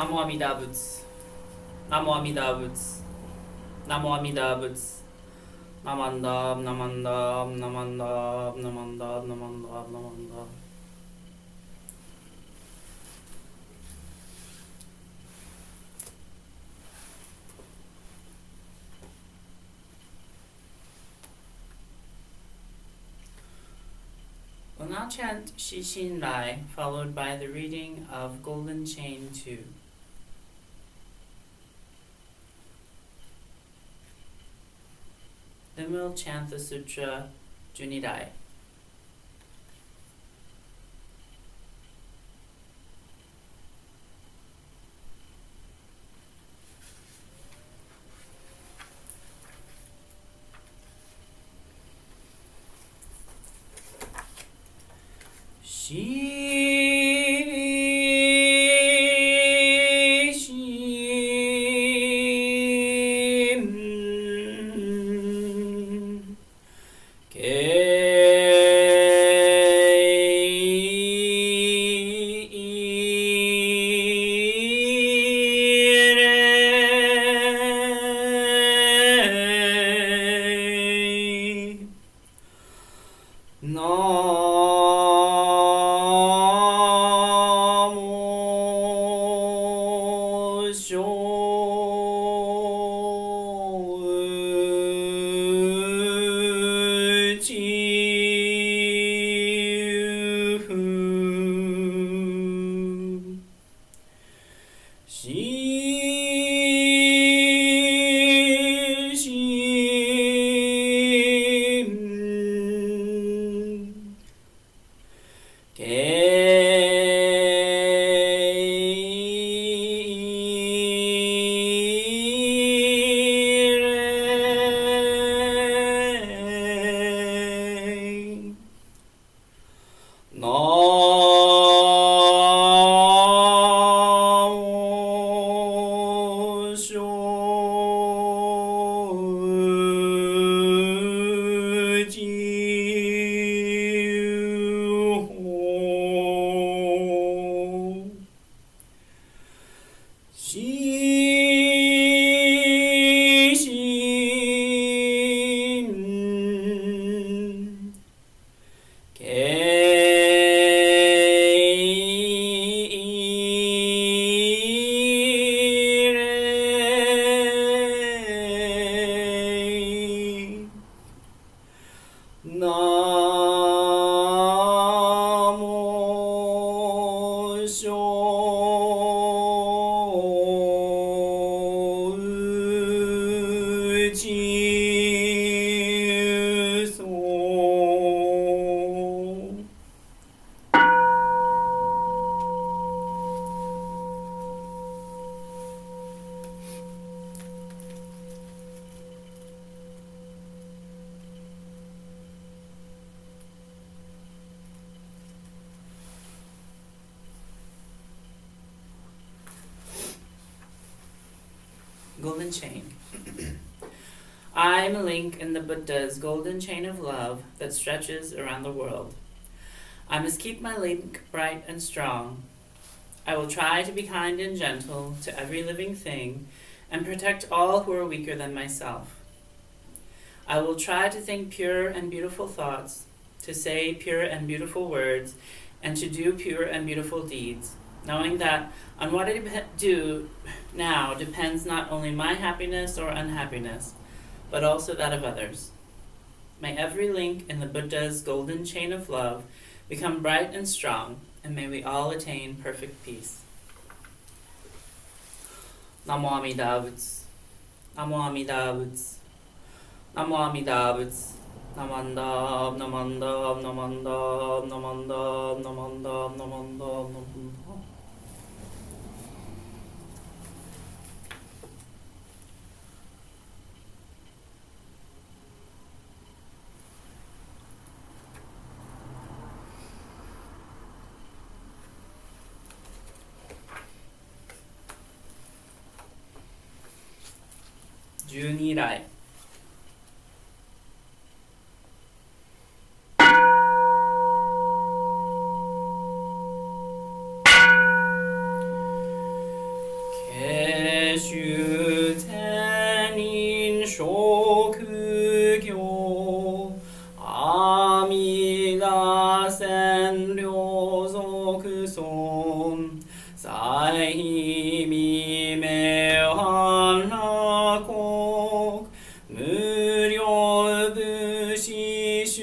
Namo Amida Butsu. Namo Amida Butsu. Namo Amida Butsu. Namandab, namandab, namandab, namandab, namandab, namandab. We'll now chant Shishin Rai, followed by the reading of Golden Chain 2. Then we'll chant the Sutra Junirai. Golden Chain. I'm a link in the Buddha's golden chain of love that stretches around the world. I must keep my link bright and strong. I will try to be kind and gentle to every living thing and protect all who are weaker than myself. I will try to think pure and beautiful thoughts, to say pure and beautiful words, and to do pure and beautiful deeds, knowing that on what I do now depends not only my happiness or unhappiness, but also that of others. May every link in the Buddha's golden chain of love become bright and strong, and may we all attain perfect peace. Namo Amida Butsu. Namo Amida Butsu. Namo Amida Butsu. Namandab, namandab, namandab, namandab, namandab, namandab, namandab. Junirai. し主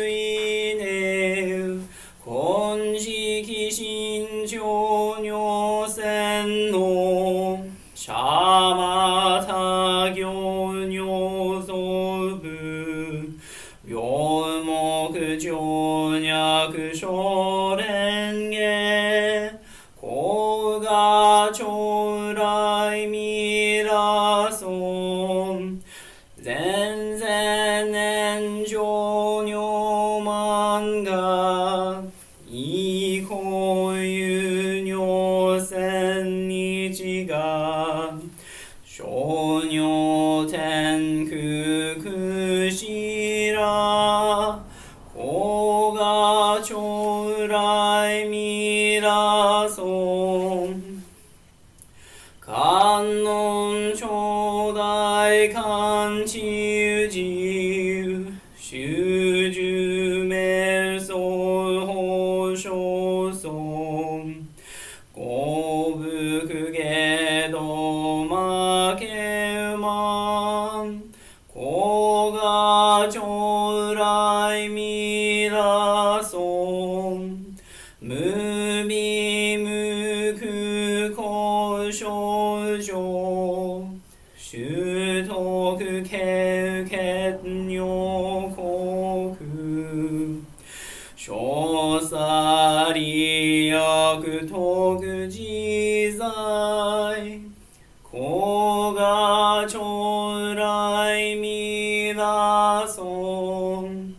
意ね金色身長女戦のシャマタ行女祖部両目上脈小蓮華高雅将来未来尊全然年上女満が異行有女千日が小女天空くしら高雅将来未来尊観音頂戴観地宇宙修十名相法小尊五福下道負け馬高雅将来未来尊無味無苦高症状修徳経血尿国小さ利益徳自在高雅将来未来尊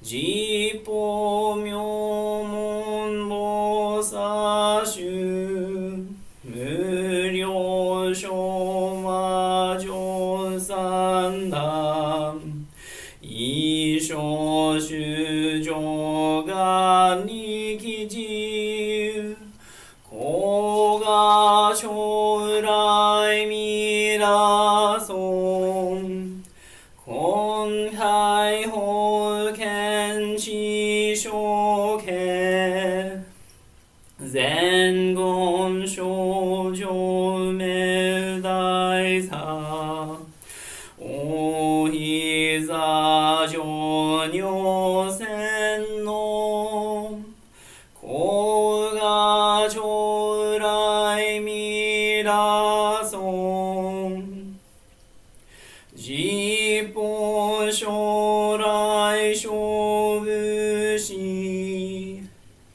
実法妙門菩薩衆無量小魔女三段一生衆上願力自高雅将来未来尊根海法見知正見前言少女名大差おひざ上女戦の高雅将来未来尊実法将来勝負し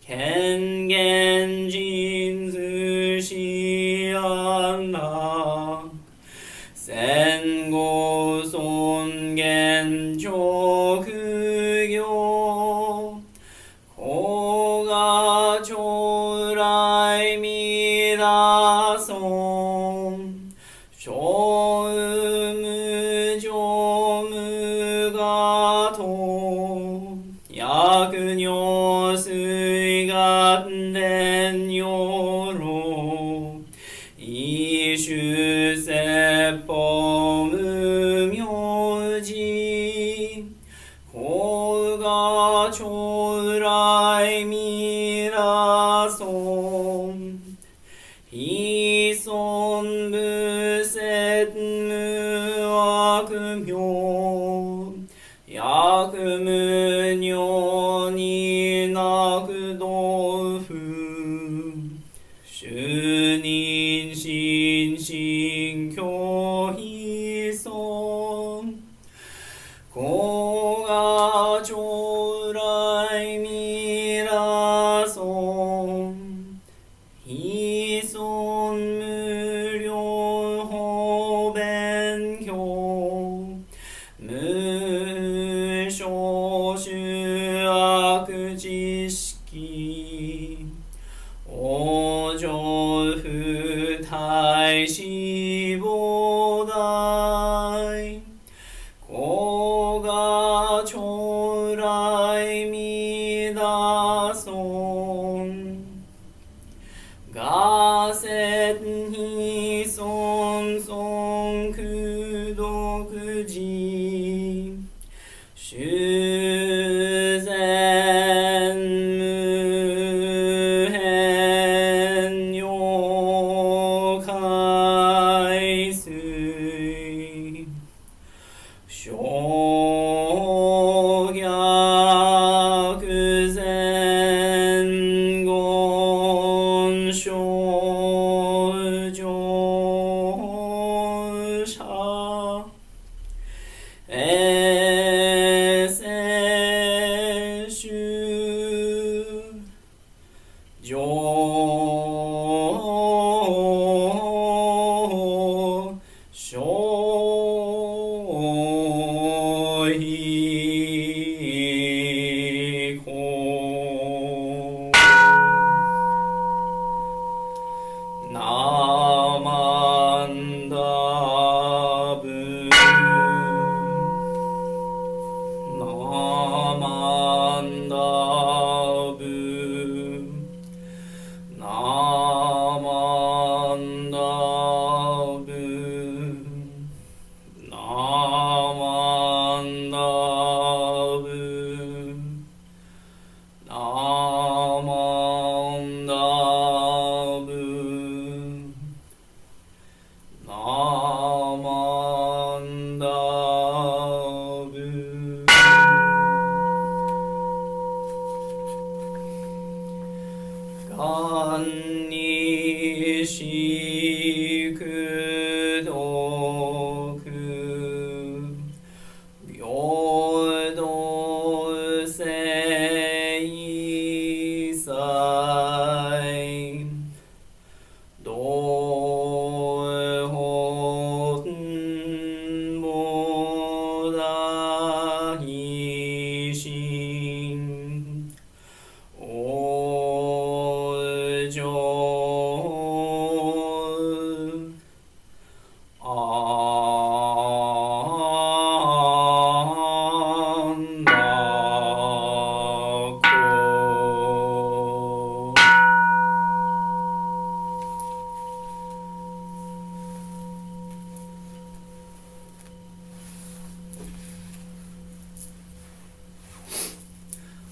権限人図し安楽戦後尊厳直行高雅将来未来尊小無常無我と薬尿水願伝尿路異種説法無名字高雅将来未来尊非尊無説無悪名薬無尿になく道夫主任心心教非尊高雅将来未来尊非尊無量法勉強無少種悪知識往生不退死菩提高雅将来未来尊我説非尊尊苦毒寺修善無変尿海水小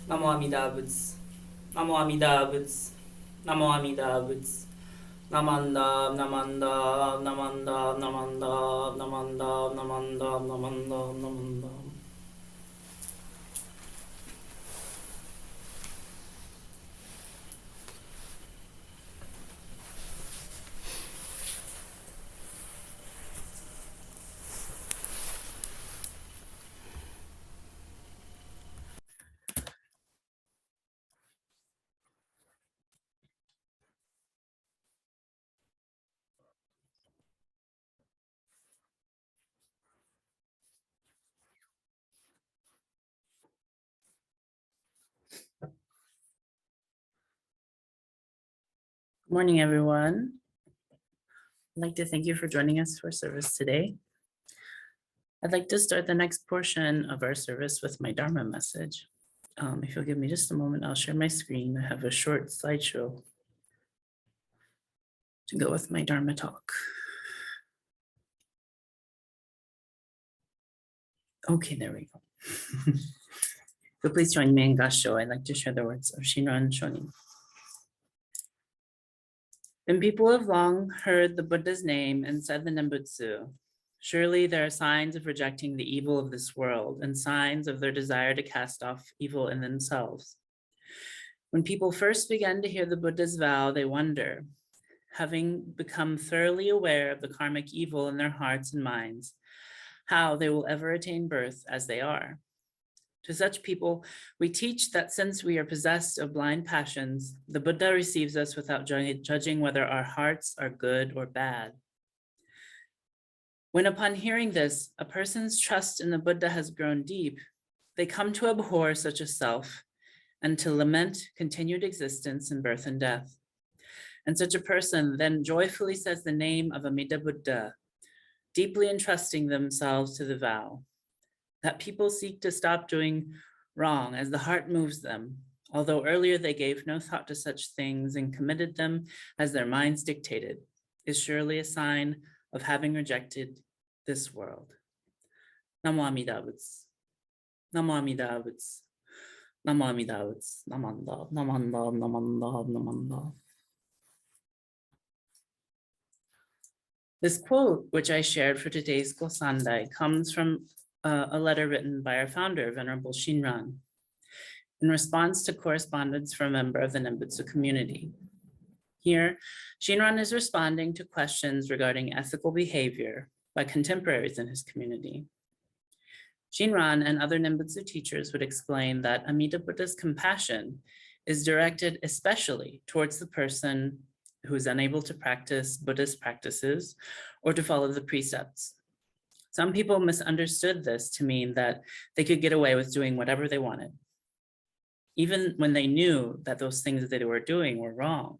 Namo Amida Butsu. Namo Amida Butsu. Namo Amida Butsu. Namanda, Namanda, Namanda, Namanda, Namanda, Namanda, Namanda, Namanda. Good morning, everyone. I'd like to thank you for joining us for service today. I'd like to start the next portion of our service with my Dharma message. If you'll give me just a moment, I'll share my screen. I have a short slideshow to go with my Dharma talk. Okay, there we go. So please join me in Gassho. I'd like to share the words of Shinran Shonin. When people have long heard the Buddha's name and said the Nembutsu, surely there are signs of rejecting the evil of this world and signs of their desire to cast off evil in themselves. When people first begin to hear the Buddha's vow, they wonder, having become thoroughly aware of the karmic evil in their hearts and minds, how they will ever attain birth as they are. To such people, we teach that since we are possessed of blind passions, the Buddha receives us without judging whether our hearts are good or bad. When upon hearing this, a person's trust in the Buddha has grown deep, they come to abhor such a self and to lament continued existence in birth and death. And such a person then joyfully says the name of Amida Buddha, deeply entrusting themselves to the vow that people seek to stop doing wrong as the heart moves them, although earlier they gave no thought to such things and committed them as their minds dictated, is surely a sign of having rejected this world. Namo Amida Butsu. Namo Amida Butsu. Namo Amida Butsu. Namanda, Namanda, Namanda, Namanda. This quote, which I shared for today's Gosandai, comes from a letter written by our founder, Venerable Shinran, in response to correspondence from a member of the Nembutsu community. Here, Shinran is responding to questions regarding ethical behavior by contemporaries in his community. Shinran and other Nembutsu teachers would explain that Amida Buddha's compassion is directed especially towards the person who is unable to practice Buddhist practices or to follow the precepts. Some people misunderstood this to mean that they could get away with doing whatever they wanted, even when they knew that those things that they were doing were wrong,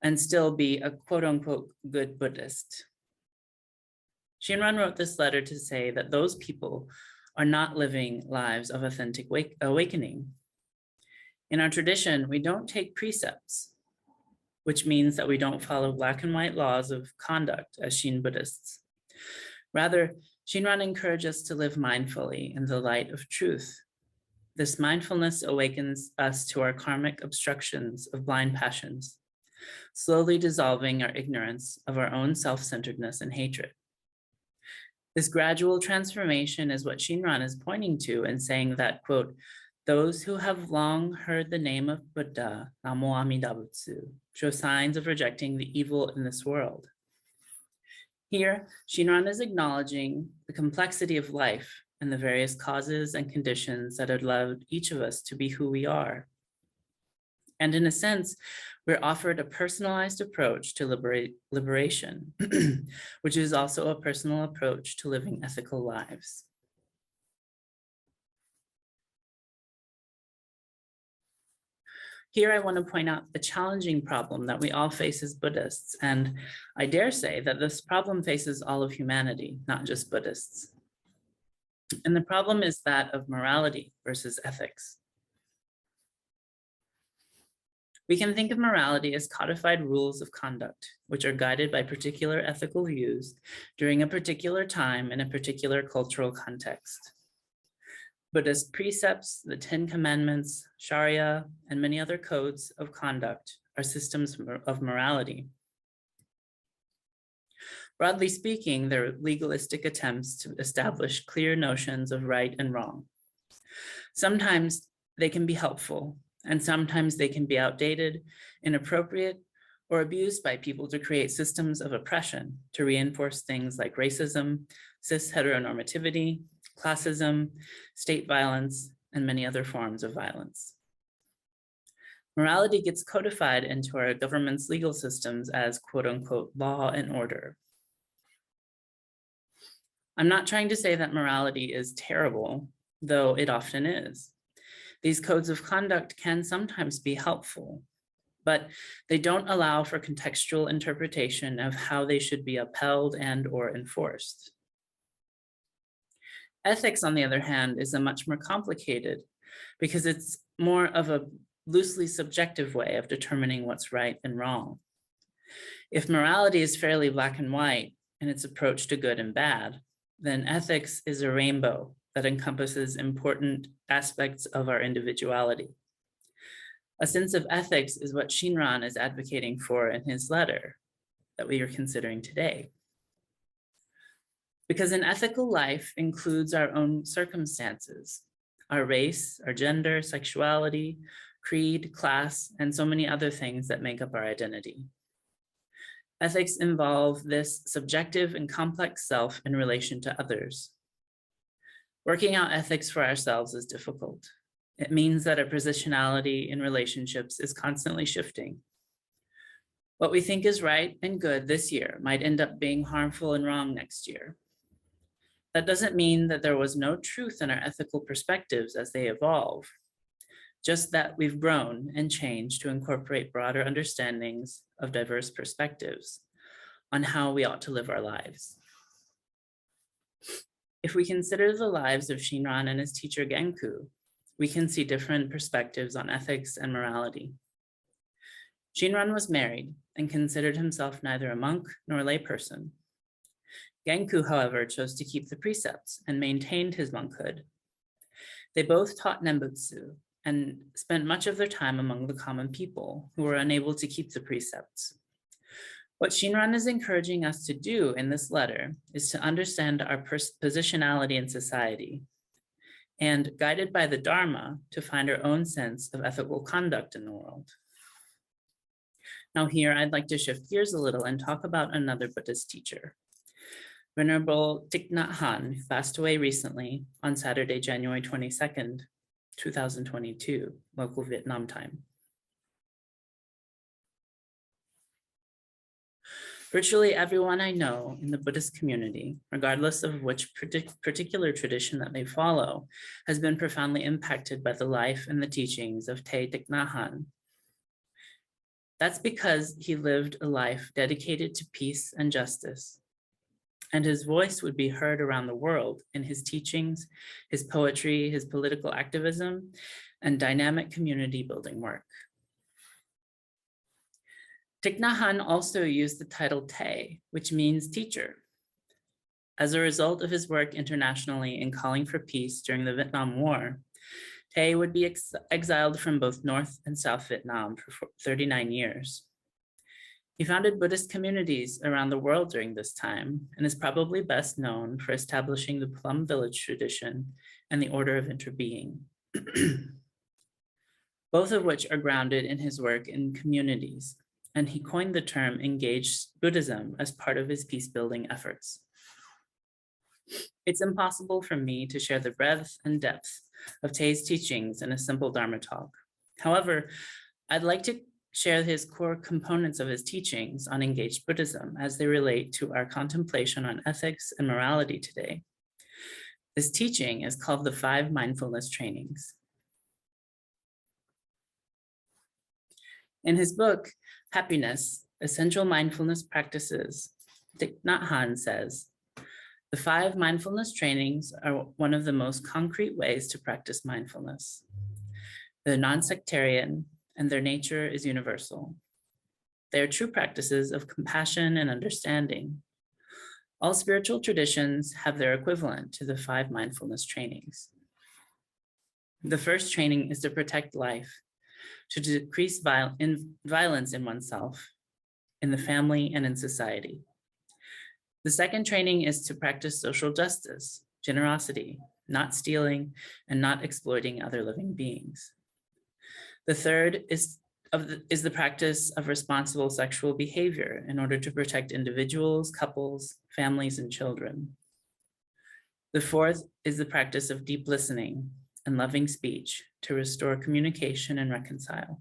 and still be a quote unquote good Buddhist. Shinran wrote this letter to say that those people are not living lives of authentic awakening. In our tradition, we don't take precepts, which means that we don't follow black and white laws of conduct as Shin Buddhists. Rather, Shinran encourages us to live mindfully in the light of truth. This mindfulness awakens us to our karmic obstructions of blind passions, slowly dissolving our ignorance of our own self-centeredness and hatred. This gradual transformation is what Shinran is pointing to and saying that, quote, those who have long heard the name of Buddha, Namo Amida Butsu, show signs of rejecting the evil in this world. Here, Shinran is acknowledging the complexity of life and the various causes and conditions that have allowed each of us to be who we are. And in a sense, we're offered a personalized approach to liberation, which is also a personal approach to living ethical lives. Here, I want to point out the challenging problem that we all face as Buddhists, and I dare say that this problem faces all of humanity, not just Buddhists. And the problem is that of morality versus ethics. We can think of morality as codified rules of conduct, which are guided by particular ethical views during a particular time in a particular cultural context. Buddhist precepts, the 10 Commandments, Sharia, and many other codes of conduct are systems of morality. Broadly speaking, they're legalistic attempts to establish clear notions of right and wrong. Sometimes they can be helpful, and sometimes they can be outdated, inappropriate, or abused by people to create systems of oppression to reinforce things like racism, cis heteronormativity, classism, state violence, and many other forms of violence. Morality gets codified into our government's legal systems as quote unquote law and order. I'm not trying to say that morality is terrible, though it often is. These codes of conduct can sometimes be helpful, but they don't allow for contextual interpretation of how they should be upheld and or enforced. Ethics, on the other hand, is a much more complicated because it's more of a loosely subjective way of determining what's right and wrong. If morality is fairly black and white in its approach to good and bad, then ethics is a rainbow that encompasses important aspects of our individuality. A sense of ethics is what Shinran is advocating for in his letter that we are considering today. Because an ethical life includes our own circumstances, our race, our gender, sexuality, creed, class, and so many other things that make up our identity. Ethics involve this subjective and complex self in relation to others. Working out ethics for ourselves is difficult. It means that our positionality in relationships is constantly shifting. What we think is right and good this year might end up being harmful and wrong next year. That doesn't mean that there was no truth in our ethical perspectives as they evolve, just that we've grown and changed to incorporate broader understandings of diverse perspectives on how we ought to live our lives. If we consider the lives of Shinran and his teacher Genku, we can see different perspectives on ethics and morality. Shinran was married and considered himself neither a monk nor a layperson. Genku, however, chose to keep the precepts and maintained his monkhood. They both taught Nembutsu and spent much of their time among the common people who were unable to keep the precepts. What Shinran is encouraging us to do in this letter is to understand our positionality in society and, guided by the Dharma, to find our own sense of ethical conduct in the world. Now here, I'd like to shift gears a little and talk about another Buddhist teacher, Venerable Thich Nhat Hanh, who passed away recently on Saturday, January 22nd, 2022, local Vietnam time. Virtually everyone I know in the Buddhist community, regardless of which particular tradition that they follow, has been profoundly impacted by the life and the teachings of Thay Thich Nhat Hanh. That's because he lived a life dedicated to peace and justice, and his voice would be heard around the world in his teachings, his poetry, his political activism, and dynamic community building work. Thich Nhat Hanh also used the title Thay, which means teacher. As a result of his work internationally in calling for peace during the Vietnam War, Thay would be exiled from both North and South Vietnam for 39 years. He founded Buddhist communities around the world during this time and is probably best known for establishing the Plum Village tradition and the Order of Interbeing, both of which are grounded in his work in communities, and he coined the term engaged Buddhism as part of his peace-building efforts. It's impossible for me to share the breadth and depth of Thay's teachings in a simple Dharma talk. However, I'd like to share his core components of his teachings on engaged Buddhism as they relate to our contemplation on ethics and morality today. This teaching is called the 5 mindfulness trainings. In his book, Happiness, Essential Mindfulness Practices, Thich Nhat Hanh says, the 5 mindfulness trainings are one of the most concrete ways to practice mindfulness. They're non-sectarian, and their nature is universal. They are true practices of compassion and understanding. All spiritual traditions have their equivalent to the 5 mindfulness trainings. The first training is to protect life, to decrease violence in oneself, in the family, and in society. The second training is to practice social justice, generosity, not stealing, and not exploiting other living beings. The third is the practice of responsible sexual behavior in order to protect individuals, couples, families, and children. The fourth is the practice of deep listening and loving speech to restore communication and reconcile.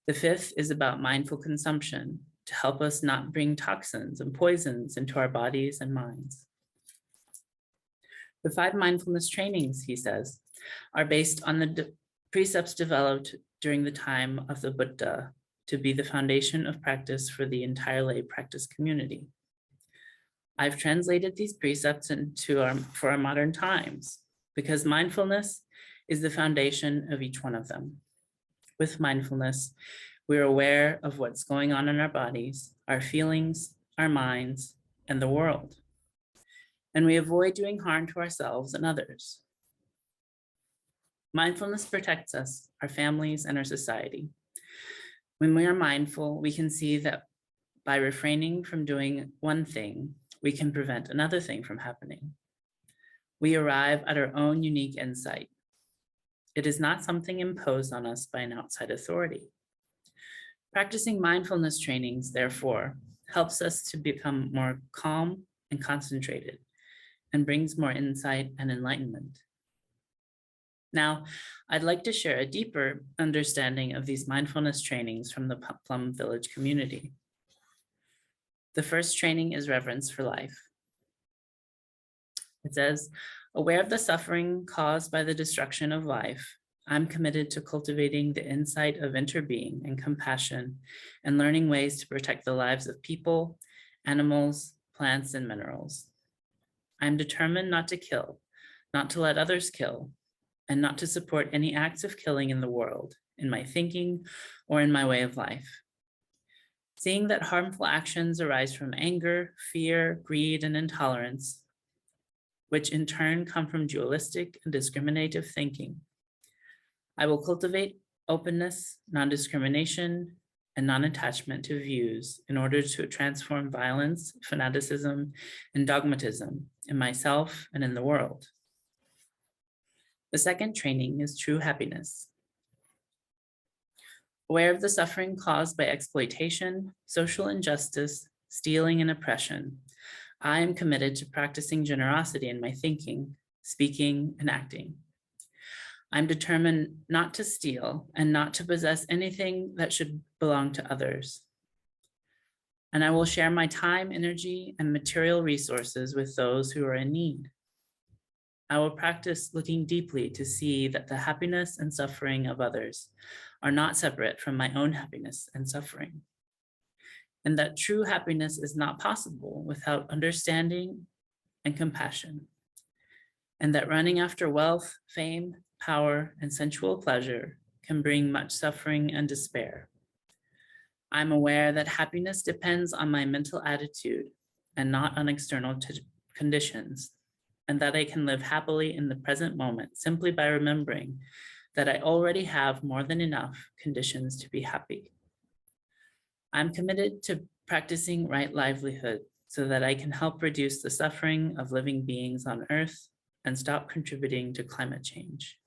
The fifth is about mindful consumption to help us not bring toxins and poisons into our bodies and minds. The 5 mindfulness trainings, he says, are based on the precepts developed during the time of the Buddha to be the foundation of practice for the entire lay practice community. I've translated these precepts for our modern times because mindfulness is the foundation of each one of them. With mindfulness, we're aware of what's going on in our bodies, our feelings, our minds, and the world. And we avoid doing harm to ourselves and others. Mindfulness protects us, our families, and our society. When we are mindful, we can see that by refraining from doing one thing, we can prevent another thing from happening. We arrive at our own unique insight. It is not something imposed on us by an outside authority. Practicing mindfulness trainings, therefore, helps us to become more calm and concentrated and brings more insight and enlightenment. Now, I'd like to share a deeper understanding of these mindfulness trainings from the Plum Village community. The first training is reverence for life. It says, aware of the suffering caused by the destruction of life, I'm committed to cultivating the insight of interbeing and compassion and learning ways to protect the lives of people, animals, plants, and minerals. I'm determined not to kill, not to let others kill, and not to support any acts of killing in the world, in my thinking, or in my way of life. Seeing that harmful actions arise from anger, fear, greed, and intolerance, which in turn come from dualistic and discriminative thinking, I will cultivate openness, non-discrimination, and non-attachment to views in order to transform violence, fanaticism, and dogmatism in myself and in the world. The second training is true happiness. Aware of the suffering caused by exploitation, social injustice, stealing, and oppression, I am committed to practicing generosity in my thinking, speaking, and acting. I'm determined not to steal and not to possess anything that should belong to others. and I will share my time, energy, and material resources with those who are in need. I will practice looking deeply to see that the happiness and suffering of others are not separate from my own happiness and suffering, and that true happiness is not possible without understanding and compassion, and that running after wealth, fame, power, and sensual pleasure can bring much suffering and despair. I'm aware that happiness depends on my mental attitude and not on external conditions, and that I can live happily in the present moment simply by remembering that I already have more than enough conditions to be happy. I'm committed to practicing right livelihood so that I can help reduce the suffering of living beings on Earth and stop contributing to climate change.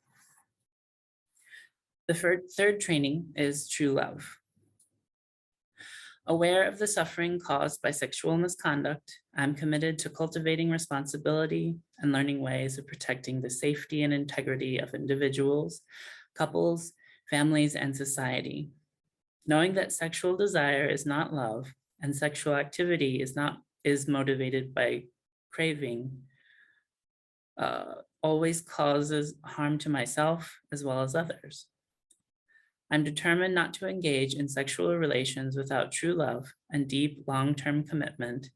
The third training is true love. Aware of the suffering caused by sexual misconduct, I'm committed to cultivating responsibility and learning ways of protecting the safety and integrity of individuals, couples, families, and society. Knowing that sexual desire is not love and sexual activity is motivated by craving, always causes harm to myself as well as others. I'm determined not to engage in sexual relations without true love and deep long-term commitment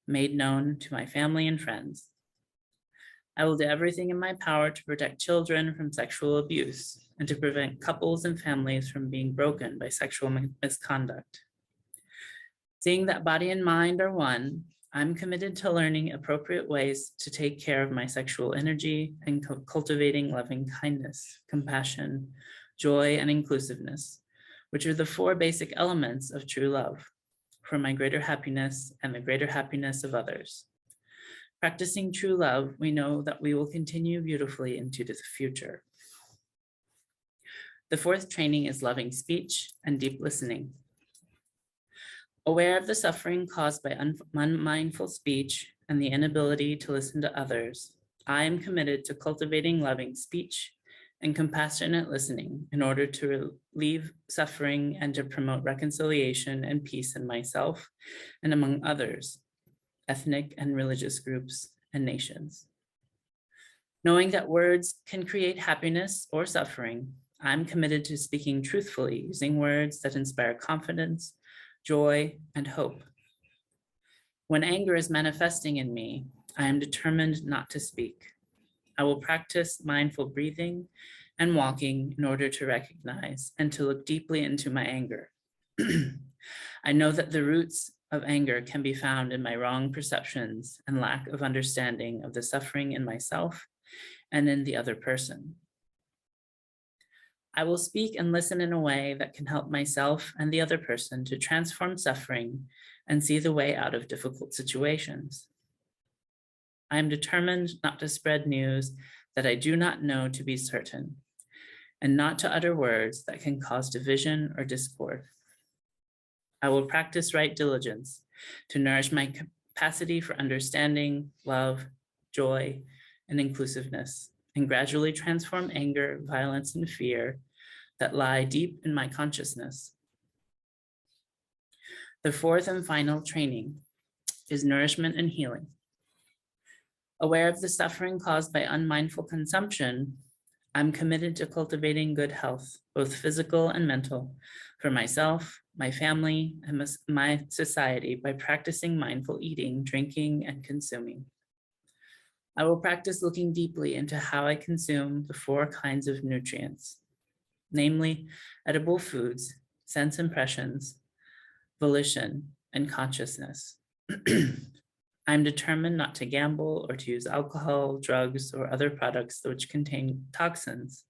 made known to my family and friends. I will do everything in my power to protect children from sexual abuse and to prevent couples and families from being broken by sexual misconduct. Seeing that body and mind are one, I'm committed to learning appropriate ways to take care of my sexual energy and cultivating loving kindness, compassion, joy, and inclusiveness, which are the four basic elements of true love, for my greater happiness and the greater happiness of others. Practicing true love, we know that we will continue beautifully into the future. The fourth training is loving speech and deep listening. Aware of the suffering caused by unmindful speech and the inability to listen to others, I am committed to cultivating loving speech and compassionate listening in order to relieve suffering and to promote reconciliation and peace in myself and among others, ethnic and religious groups and nations. Knowing that words can create happiness or suffering, I'm committed to speaking truthfully using words that inspire confidence, joy, and hope. When anger is manifesting in me, I am determined not to speak. I will practice mindful breathing and walking in order to recognize and to look deeply into my anger. I know that the roots of anger can be found in my wrong perceptions and lack of understanding of the suffering in myself and in the other person. I will speak and listen in a way that can help myself and the other person to transform suffering and see the way out of difficult situations. I am determined not to spread news that I do not know to be certain, and not to utter words that can cause division or discord. I will practice right diligence to nourish my capacity for understanding, love, joy, and inclusiveness, and gradually transform anger, violence, and fear that lie deep in my consciousness. The fourth and final training is nourishment and healing. Aware of the suffering caused by unmindful consumption, I'm committed to cultivating good health, both physical and mental, for myself, my family, and my society by practicing mindful eating, drinking, and consuming. I will practice looking deeply into how I consume the four kinds of nutrients, namely edible foods, sense impressions, volition, and consciousness. I'm determined not to gamble or to use alcohol, drugs, or other products which contain toxins,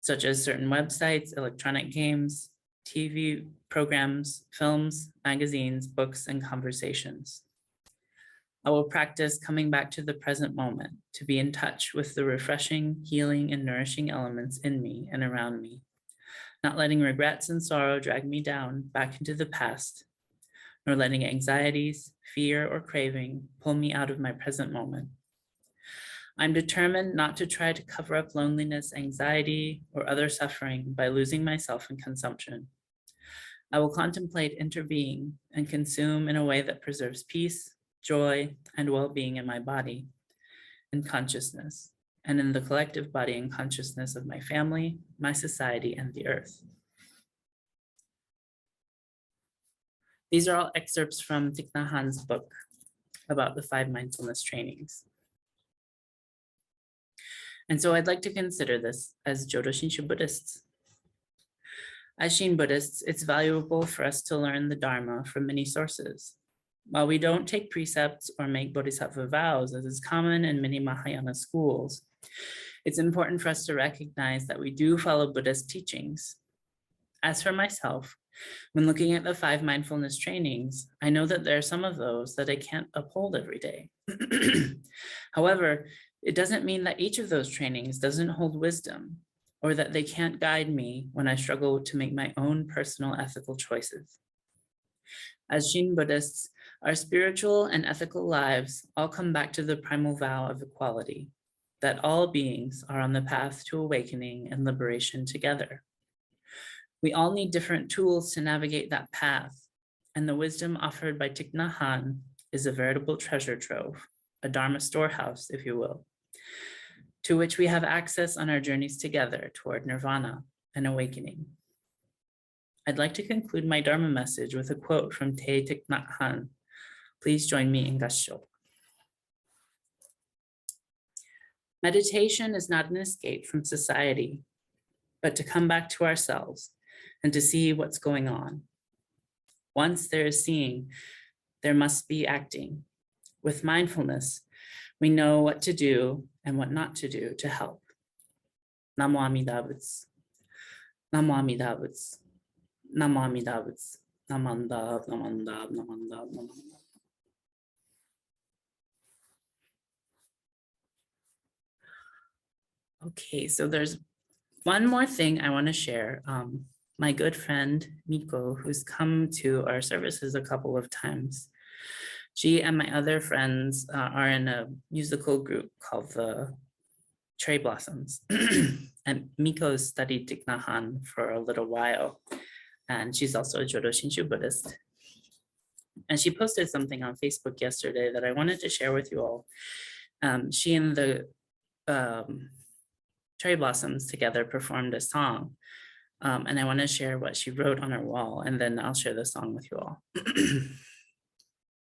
such as certain websites, electronic games, TV programs, films, magazines, books, and conversations. I will practice coming back to the present moment to be in touch with the refreshing, healing, and nourishing elements in me and around me, not letting regrets and sorrow drag me down back into the past, nor letting anxieties, fear, or craving pull me out of my present moment. I'm determined not to try to cover up loneliness, anxiety, or other suffering by losing myself in consumption. I will contemplate interbeing and consume in a way that preserves peace, joy, and well-being in my body and consciousness, and in the collective body and consciousness of my family, my society, and the earth. These are all excerpts from Thich Nhat Hanh's book about the 5 mindfulness trainings. And so I'd like to consider this as Jodo Shinshu Buddhists. As Shin Buddhists, it's valuable for us to learn the Dharma from many sources. While we don't take precepts or make bodhisattva vows, as is common in many Mahayana schools, it's important for us to recognize that we do follow Buddhist teachings. As for myself, when looking at the 5 mindfulness trainings, I know that there are some of those that I can't uphold every day. However, it doesn't mean that each of those trainings doesn't hold wisdom, or that they can't guide me when I struggle to make my own personal ethical choices. As Shin Buddhists, our spiritual and ethical lives all come back to the primal vow of equality, that all beings are on the path to awakening and liberation together. We all need different tools to navigate that path, and the wisdom offered by Thich Nhat Hanh is a veritable treasure trove, a Dharma storehouse, if you will, to which we have access on our journeys together toward nirvana and awakening. I'd like to conclude my Dharma message with a quote from Thay Thich Nhat Hanh. Please join me in Gassho. Meditation is not an escape from society, but to come back to ourselves and to see what's going on. Once there is seeing, there must be acting. With mindfulness, we know what to do and what not to do to help. Namo Amida Butsu. Namo Amida Butsu. Namo Amida Butsu. Namanda, namanda, namanda, namanda. Okay, so there's one more thing I want to share. My good friend, Miko, who's come to our services a couple of times, she and my other friends are in a musical group called the Cherry Blossoms. And Miko studied Thich Nhat Hanh for a little while. And she's also a Jodo Shinshu Buddhist. And she posted something on Facebook yesterday that I wanted to share with you all. She and the Cherry Blossoms together performed a song. And I want to share what she wrote on her wall, and then I'll share the song with you all.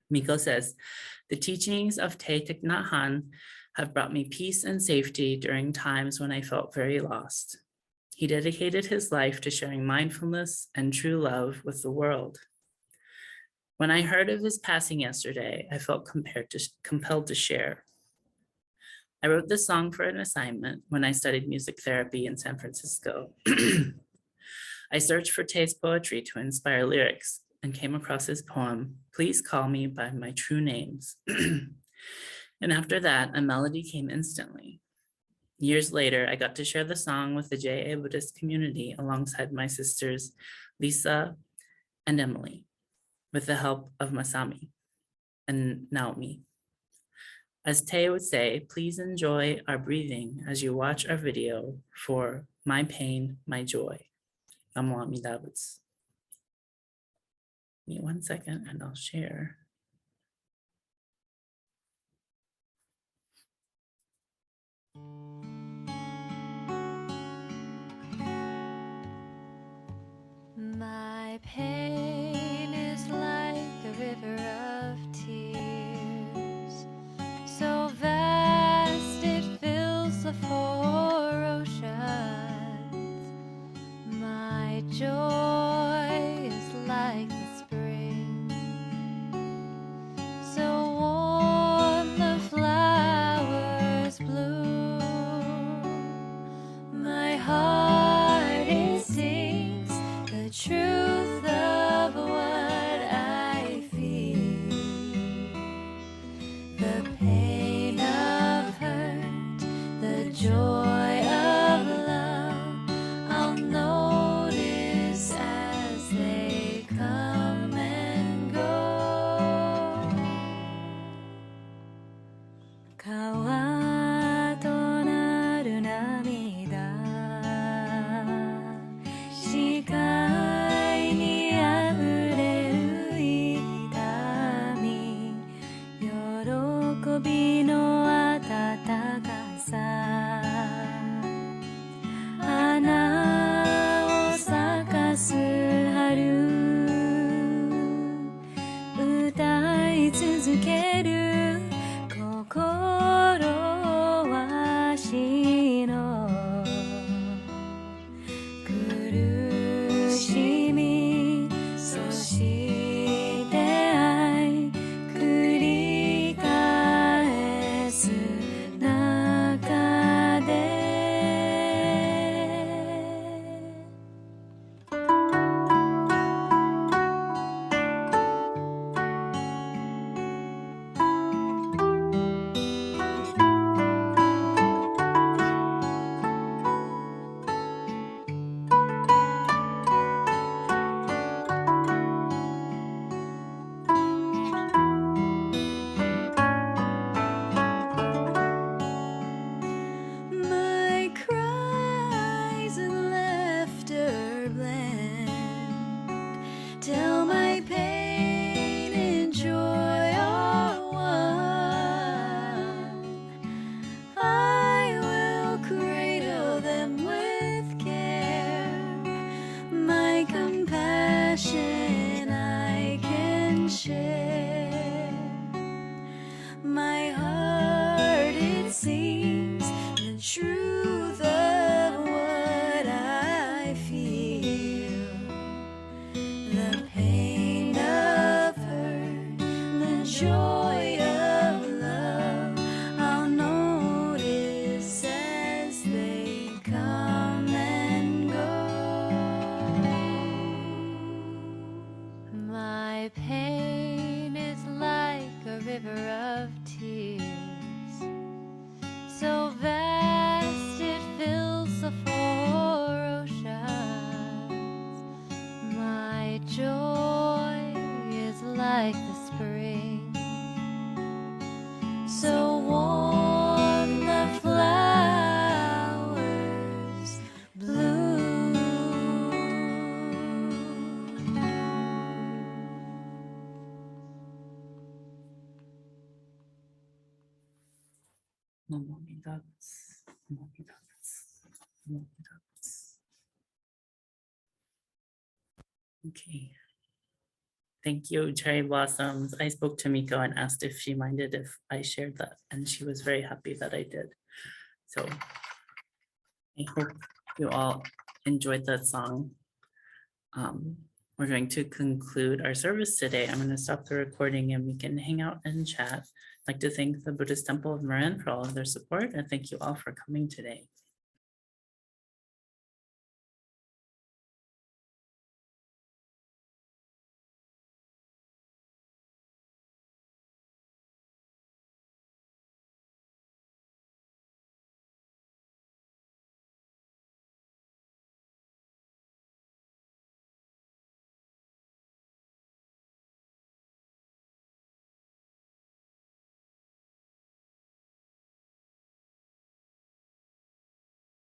Miko says, the teachings of Thay Thich Nhat Hanh have brought me peace and safety during times when I felt very lost. He dedicated his life to sharing mindfulness and true love with the world. When I heard of his passing yesterday, I felt compelled to share. I wrote this song for an assignment when I studied music therapy in San Francisco. I searched for Thay's poetry to inspire lyrics and came across his poem, Please Call Me by My True Names. And after that, a melody came instantly. Years later, I got to share the song with the JA Buddhist community alongside my sisters, Lisa and Emily, with the help of Masami and Naomi. As Tay would say, please enjoy our breathing as you watch our video for My Pain, My Joy. Namo Amida Butsu. Give me 1 second and I'll share. My pain is like a river of tears, so vast it fills the 4 oceans. My joy is like the spring, so warm the flowers bloom. My heart is sings the truth of what I feel. The pain of hurt, the joy of love, I'll notice as they come and go. Kawa to naru namida, shikai Okay. Thank you, Cherry Blossoms. I spoke to Miko and asked if she minded if I shared that, and she was very happy that I did. So I hope you all enjoyed that song. We're going to conclude our service today. I'm going to stop the recording and we can hang out and chat. I'd like to thank the Buddhist Temple of Marin for all of their support, and thank you all for coming today.